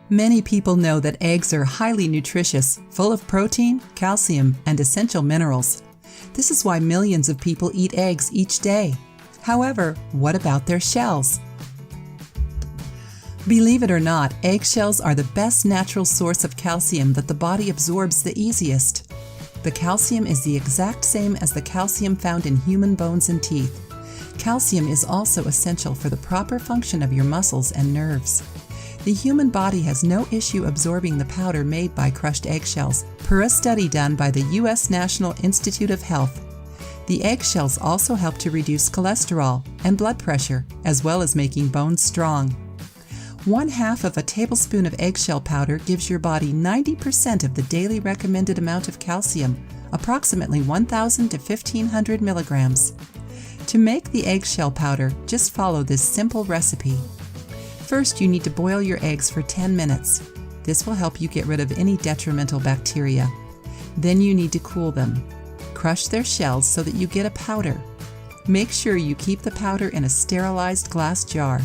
Many people know that eggs are highly nutritious, full of protein, calcium, and essential minerals. This is why millions of people eat eggs each day. However, what about their shells? Believe it or not, eggshells are the best natural source of calcium that the body absorbs the easiest. The calcium is the exact same as the calcium found in human bones and teeth. Calcium is also essential for the proper function of your muscles and nerves. The human body has no issue absorbing the powder made by crushed eggshells, per a study done by the U.S. National Institute of Health. The eggshells also help to reduce cholesterol and blood pressure, as well as making bones strong. 1/2 of a tablespoon of eggshell powder gives your body 90% of the daily recommended amount of calcium, approximately 1,000 to 1,500 milligrams. To make the eggshell powder, just follow this simple recipe. First, you need to boil your eggs for 10 minutes. This will help you get rid of any detrimental bacteria. Then you need to cool them. Crush their shells so that you get a powder. Make sure you keep the powder in a sterilized glass jar.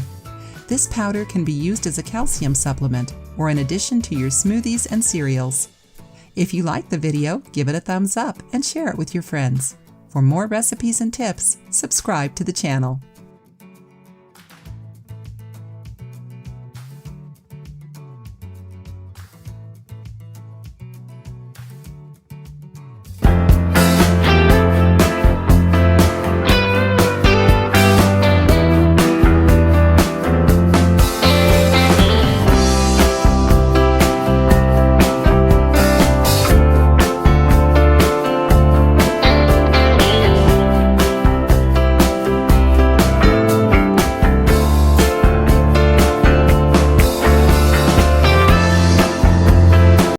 This powder can be used as a calcium supplement or in addition to your smoothies and cereals. If you like the video, give it a thumbs up and share it with your friends. For more recipes and tips, subscribe to the channel.